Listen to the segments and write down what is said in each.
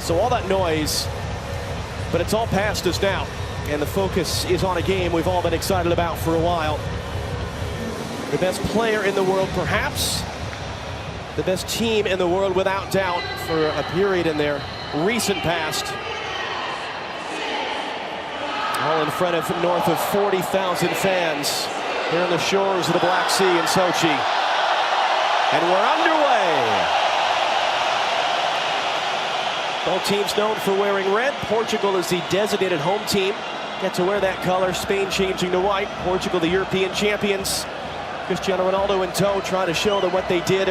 So all that noise, but it's all past us now. And the focus is on a game we've all been excited about for a while. The best player in the world, perhaps. The best team in the world, without doubt, for a period in their recent past. All in front of north of 40,000 fans here on the shores of the Black Sea in Sochi. And we're underway. Both teams known for wearing red. Portugal is the designated home team. Get to wear that color. Spain changing to white. Portugal, the European champions. Cristiano Ronaldo in tow, trying to show them what they did.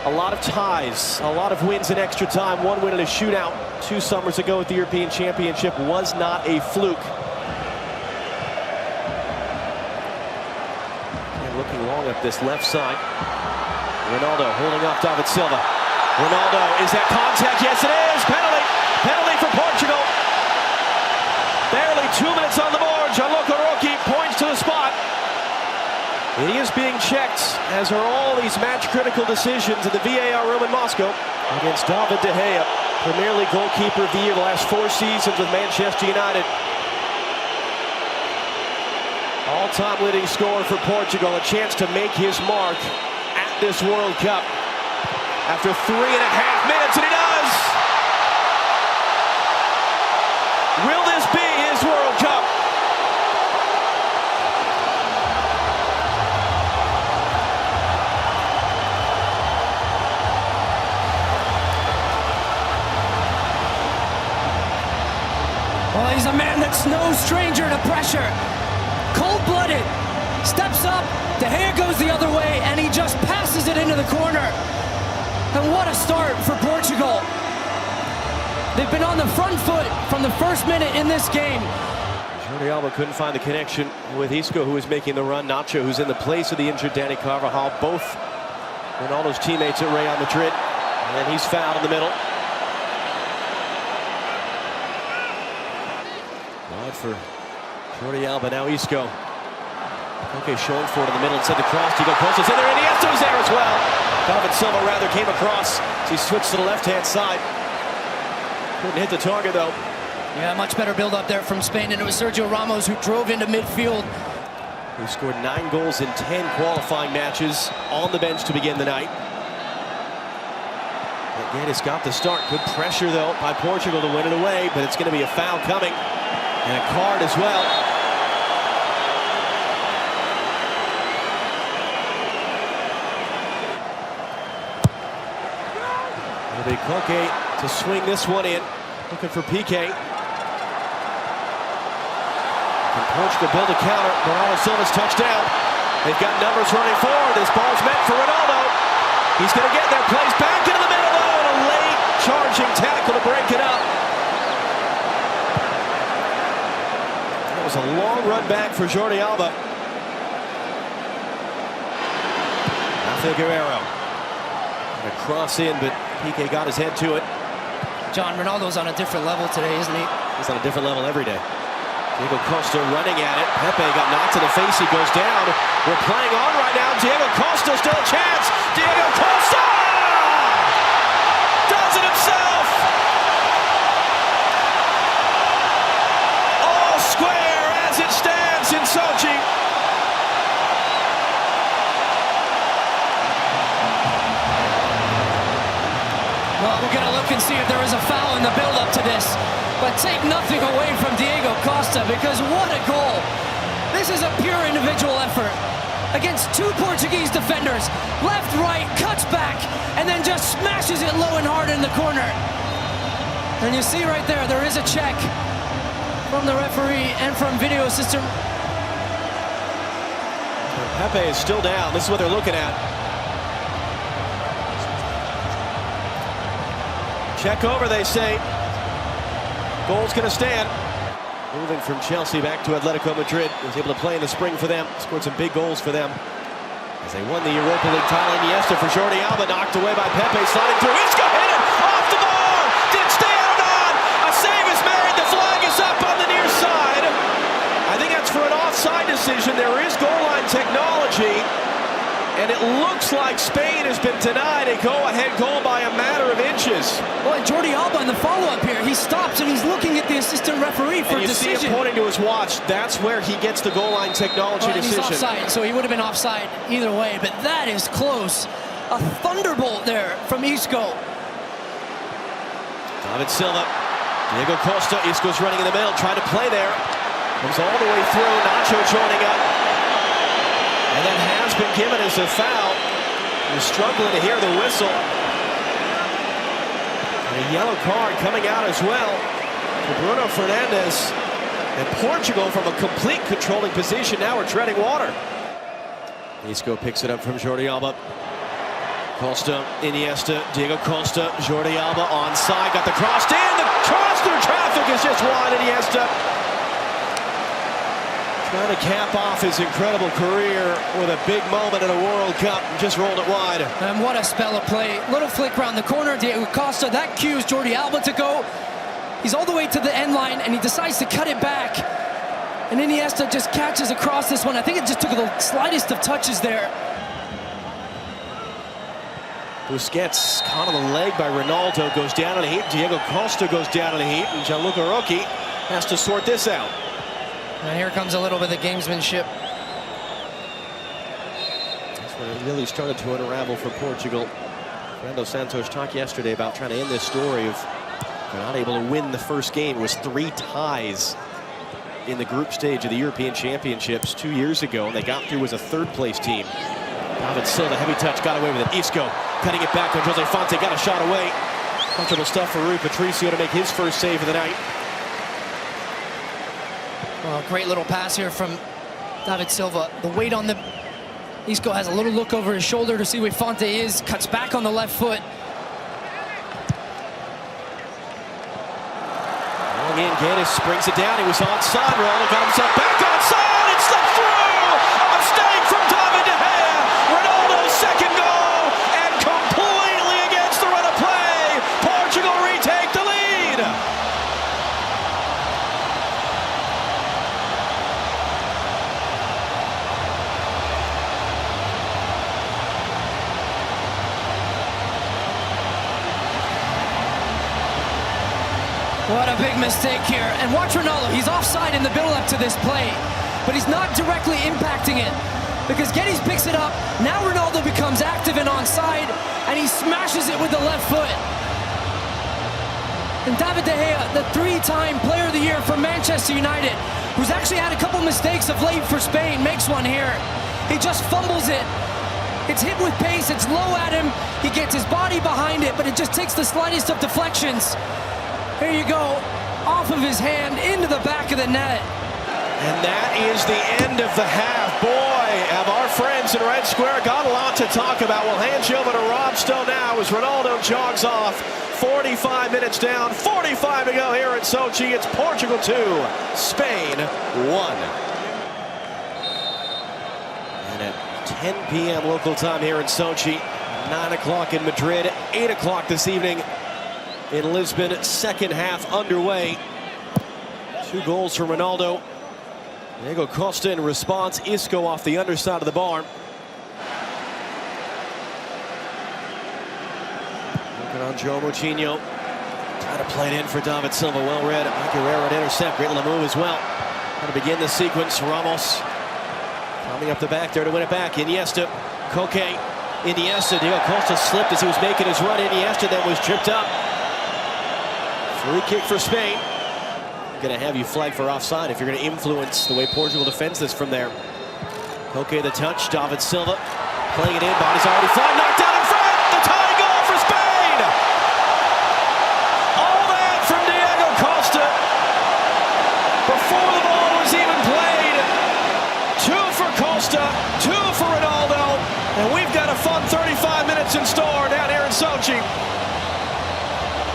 A lot of ties, a lot of wins in extra time. One win in a shootout 2 summers ago at the European Championship was not a fluke. And looking long up this left side. Ronaldo holding off David Silva. Ronaldo, is that contact? Yes, it is. Penalty. Penalty for Portugal. Barely 2 minutes on the board. Gianluca Rocchi points to the spot. He is being checked, as are all these match-critical decisions in the VAR room in Moscow against David De Gea, Premier League goalkeeper of the year the last 4 seasons with Manchester United. All-time leading scorer for Portugal, a chance to make his mark at this World Cup. After 3.5 minutes, and he does! Will this be his World Cup? Well, he's a man that's no stranger to pressure. Cold-blooded, steps up, De Gea goes the other way, and he just passes it into the corner. And what a start for Portugal. They've been on the front foot from the first minute in this game. Jordi Alba couldn't find the connection with Isco, who was making the run. Nacho, who's in the place of the injured Dani Carvajal. Both Ronaldo's teammates at Real Madrid. And then he's fouled in the middle. Wide for Jordi Alba, now Isco. Okay, showing for it in the middle, inside the cross. Diego Costa's in there, and Iniesta's there as well. David Silva rather came across as he switched to the left-hand side. Couldn't hit the target, though. Yeah, much better build-up there from Spain, and it was Sergio Ramos who drove into midfield. He scored 9 goals in 10 qualifying matches on the bench to begin the night. Again, it's got the start. Good pressure, though, by Portugal to win it away, but it's going to be a foul coming. And a card as well. It'll be Koke to swing this one in. Looking for Piqué. Can Portugal build a counter? Bernardo Silva's touchdown. They've got numbers running forward. This ball's meant for Ronaldo. He's going to get there. Plays back into the middle, though, and a late charging tackle to break it up. That was a long run back for Jordi Alba. Rafael Guerreiro. And a cross in, but Piqué got his head to it. John, Ronaldo's on a different level today, isn't he? He's on a different level every day. Diego Costa running at it. Pepe got knocked to the face. He goes down. We're playing on right now. Diego Costa still a chance. Diego Costa does it himself. All square as it stands in Sochi. Well, we're going to look and see if there is a foul in the build-up to this. But take nothing away from Diego Costa, because what a goal. This is a pure individual effort against 2 Portuguese defenders. Left, right, cuts back, and then just smashes it low and hard in the corner. And you see right there, there is a check from the referee and from video assistant. Pepe is still down. This is what they're looking at. Check over, they say. Goal's going to stand. Moving from Chelsea back to Atletico Madrid. Was able to play in the spring for them. Scored some big goals for them as they won the Europa League title. Iniesta for Jordi Alba, knocked away by Pepe, sliding through. Isco hit it off the bar. Did it stay out or not? A save is made. The flag is up on the near side. I think that's for an offside decision. There is goal line technology. And it looks like Spain has been denied a go-ahead goal by a matter of inches. Well, and Jordi Alba in the follow-up here, he stops and he's looking at the assistant referee for a decision. You see him pointing to his watch. That's where he gets the goal line technology decision. He's offside, so he would have been offside either way, but that is close. A thunderbolt there from Isco. David Silva, Diego Costa, Isco's running in the middle, trying to play there. Comes all the way through, Nacho joining up. And that has been given as a foul. We're struggling to hear the whistle. And a yellow card coming out as well for Bruno Fernandes. And Portugal from a complete controlling position. Now we're treading water. Isco picks it up from Jordi Alba. Costa, Iniesta, Diego Costa, Jordi Alba onside, got the cross in. The cross through traffic is just wide. Iniesta trying to cap off his incredible career with a big moment in a World Cup. Just rolled it wide. And what a spell of play. Little flick around the corner. Diego Costa, that cues Jordi Alba to go. He's all the way to the end line, and he decides to cut it back. And Iniesta just catches across this one. I think it just took the slightest of touches there. Busquets caught on the leg by Ronaldo, goes down in the heat. Diego Costa goes down in the heat, and Gianluca Rocchi has to sort this out. And here comes a little bit of gamesmanship. That's when it really started to unravel for Portugal. Fernando Santos talked yesterday about trying to end this story of they're not able to win the first game. It was 3 ties in the group stage of the European Championships 2 years ago, and they got through as a third-place team. David Silva, heavy touch, got away with it. Isco cutting it back on Jose Fonte, got a shot away. Comfortable stuff for Rui Patricio to make his first save of the night. Well, great little pass here from David Silva. The weight on the... Isco has a little look over his shoulder to see where Fonte is. Cuts back on the left foot. Long in, Guedes brings it down. He was onside. Ronaldo got himself back onside. It slips through. A mistake from David De Gea. Ronaldo's second goal. And completely against the run of play. Portugal retake the lead. What a big mistake here. And watch Ronaldo. He's offside in the build-up to this play, but he's not directly impacting it because Guedes picks it up. Now Ronaldo becomes active and onside, and he smashes it with the left foot. And David De Gea, the 3-time Player of the Year for Manchester United, who's actually had a couple mistakes of late for Spain, makes one here. He just fumbles it. It's hit with pace. It's low at him. He gets his body behind it, but it just takes the slightest of deflections. Here you go, off of his hand, into the back of the net. And that is the end of the half. Boy, have our friends in Red Square got a lot to talk about. We'll hand you over to Rob Stowe now as Ronaldo jogs off. 45 minutes down, 45 to go here in Sochi. It's Portugal 2, Spain 1. And at 10 p.m. local time here in Sochi, 9 o'clock in Madrid, 8 o'clock this evening in Lisbon, second half underway. 2 goals for Ronaldo. Diego Costa in response. Isco off the underside of the bar. Looking on Joe Moutinho. Trying to play it in for David Silva. Well read. Aguero to intercept. Great little move as well. Trying to begin the sequence. Ramos coming up the back there to win it back. Iniesta. Koke. Iniesta. Diego Costa slipped as he was making his run. Iniesta then was tripped up. Free kick for Spain. Going to have you flag for offside if you're going to influence the way Portugal defends this from there. Koke the touch. David Silva playing it in. Body's already flying. Knocked down in front. The tying goal for Spain. All that from Diego Costa before the ball was even played. 2 for Costa, 2 for Ronaldo, and we've got a fun 35 minutes in store down here in Sochi.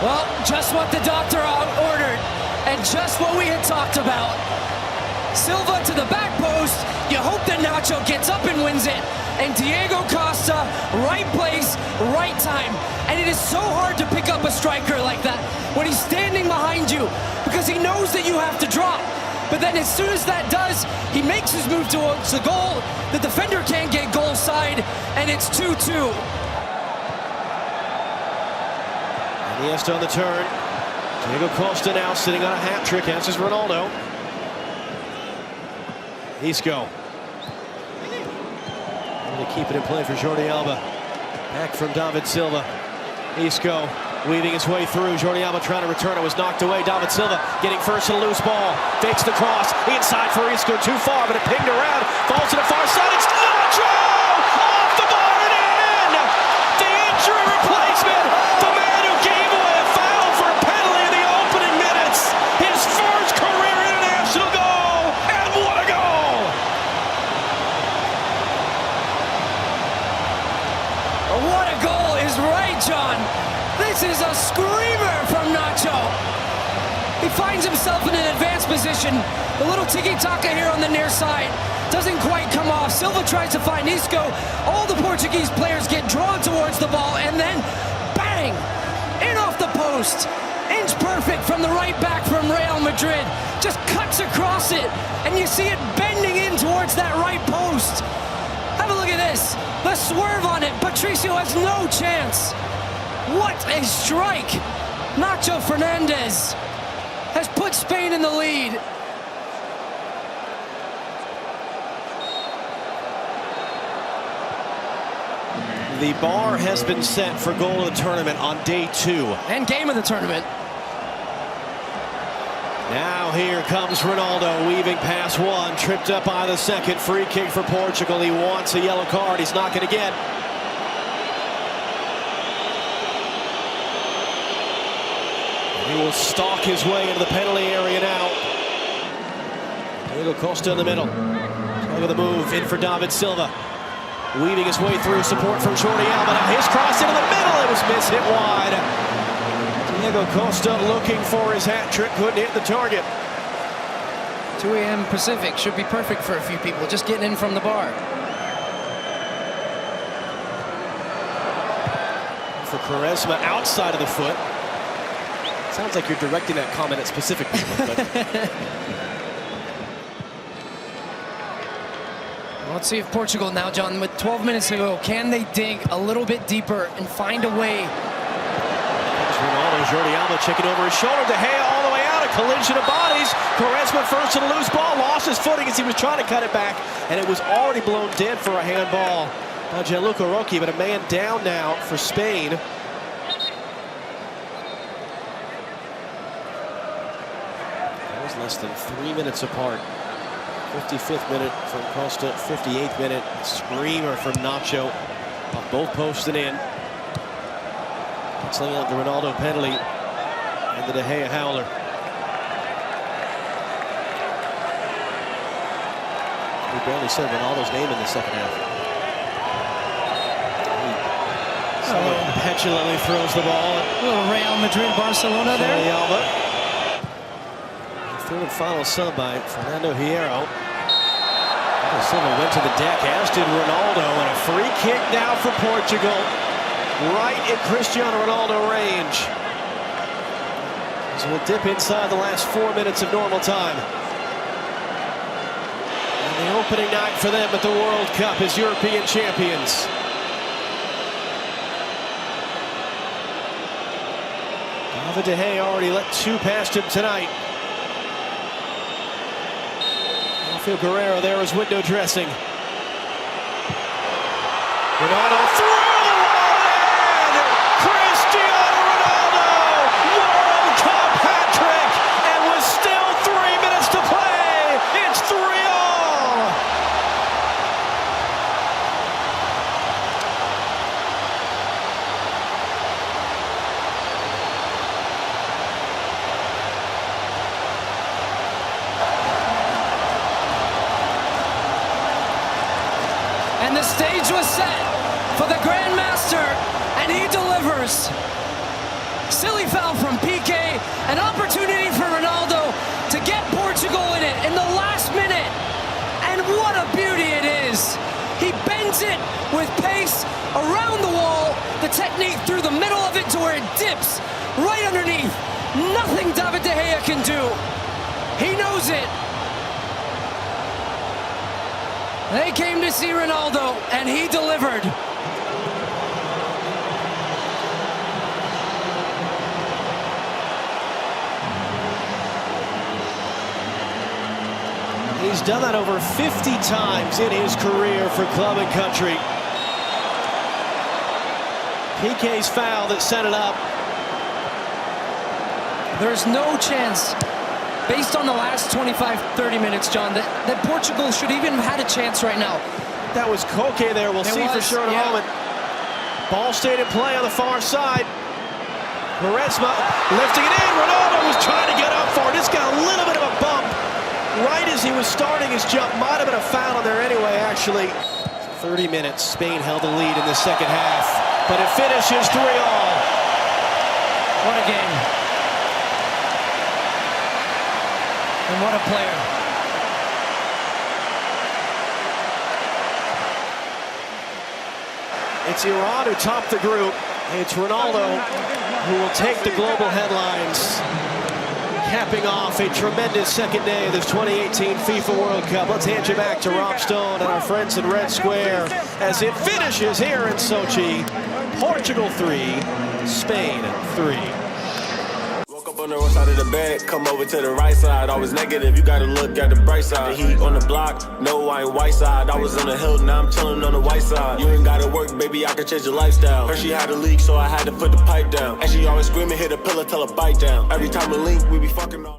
Well, just what the doctor ordered, and just what we had talked about. Silva to the back post. You hope that Nacho gets up and wins it. And Diego Costa, right place, right time. And it is so hard to pick up a striker like that when he's standing behind you because he knows that you have to drop. But then as soon as that does, he makes his move towards the goal. The defender can't get goal side, and it's 2-2. Iniesta on the turn. Diego Costa now sitting on a hat trick, as is Ronaldo. Isco. Able to keep it in play for Jordi Alba. Back from David Silva. Isco weaving his way through. Jordi Alba trying to return. It was knocked away. David Silva getting first to the loose ball. Fakes the cross. Inside for Isco. Too far, but it pinged around. Falls to the far side. It's Nacho! Off the bar and in! The injury replacement. The man who gave away a foul for a penalty in the opening minutes. His first career international goal. And what a goal! What a goal is right, John. This is a screamer from Nacho. He finds himself in an advanced position. The little tiki-taka here on the near side doesn't quite come off. Silva tries to find Isco. All the Portuguese players get drawn towards the ball, and then bang! In off the post. Inch perfect from the right back from Real Madrid. Just cuts across it, and you see it bending in towards that right post. Have a look at this. The swerve on it. Patricio has no chance. What a strike! Nacho Fernandez has put Spain in the lead. The bar has been set for goal of the tournament on day 2. And game of the tournament. Now here comes Ronaldo weaving past one, tripped up by the second. Free kick for Portugal. He wants a yellow card. He's not going to get. He will stalk his way into the penalty area now. Diego Costa in the middle. Look at the move in for David Silva. Weaving his way through, support from Jordi Alba. Now his cross into the middle. It was missed, hit wide. Diego Costa looking for his hat trick, couldn't hit the target. 2 a.m. Pacific should be perfect for a few people just getting in from the bar. For Quaresma outside of the foot. Sounds like you're directing that comment at specific people. But Let's see if Portugal now, John, with 12 minutes to go, can they dig a little bit deeper and find a way? Ronaldo, Jordi Alba checking over his shoulder. De Gea all the way out. A collision of bodies. Quaresma first to the loose ball. Lost his footing as he was trying to cut it back. And it was already blown dead for a handball by Gianluca Rocchi. But a man down now for Spain. That was less than 3 minutes apart. 55th minute from Costa, 58th minute. Screamer from Nacho. Off both posts and in. Canceling out the Ronaldo penalty and the De Gea howler. We barely said Ronaldo's name in the second half. He somewhat petulantly throws the ball. A little Real Madrid Barcelona there. Jordi Alba. Third and final sub by Fernando Hierro. Silva went to the deck, as did Ronaldo, and a free kick now for Portugal. Right in Cristiano Ronaldo range. So we'll dip inside the last 4 minutes of normal time. And the opening night for them at the World Cup as European champions. David De Gea already let 2 past him tonight. Guerrero there is window dressing. Ronaldo through the wall and Cristiano Ronaldo, World Cup hat trick, and with still 3 minutes to play, it's 3-all. And the stage was set for the Grandmaster, and he delivers. Silly foul from Piqué, an opportunity for Ronaldo to get Portugal in it in the last minute. And what a beauty it is. He bends it with pace around the wall, the technique through the middle of it to where it dips right underneath. Nothing David De Gea can do. He knows it. They came to see Ronaldo, and he delivered. He's done that over 50 times in his career for club and country. PK's foul that set it up. There's no chance, based on the last 25-30 minutes, John, that Portugal should even have had a chance right now. That was Koke there. We'll see for sure in a moment. Ball stayed in play on the far side. Quaresma lifting it in. Ronaldo was trying to get up for it. It's got a little bit of a bump right as he was starting his jump. Might have been a foul in there anyway, actually. 30 minutes. Spain held the lead in the second half, but it finishes 3-3. What a game. And what a player. It's Iran who topped the group. It's Ronaldo who will take the global headlines, capping off a tremendous second day of this 2018 FIFA World Cup. Let's hand you back to Rob Stone and our friends in Red Square as it finishes here in Sochi. Portugal 3, Spain 3. On the wrong side of the bed, come over to the right side. Always negative, you gotta look at the bright side. The heat on the block, no, I ain't white side. I was on the hill, now I'm chilling on the white side. You ain't gotta work, baby, I can change your lifestyle. Heard she had a leak, so I had to put the pipe down. And she always screaming, hit a pillow, tell her bite down. Every time we link, we be fucking on.